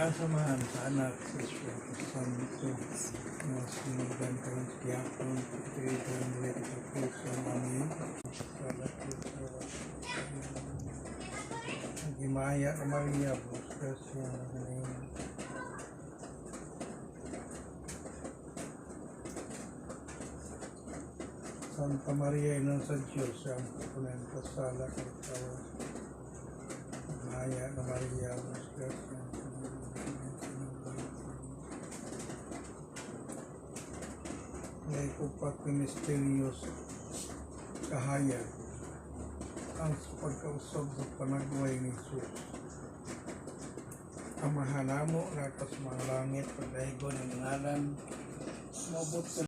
Samahan sa anak sa Espiritu Santo na sinugan ka ng tiyapon pagkiritan muli sa puso namin sa lahat Nagimaya ka Maria buskas siya ngayon Santa Maria Ina sa Diyos ang kapunan kasala ng tawa Nagimaya ka Maria buskas siya may upat na misterios kahayag ang pagkausap sa panagway ni Jesus. Amahan mo na kas mga langit pagdaigon ng ngalan mabot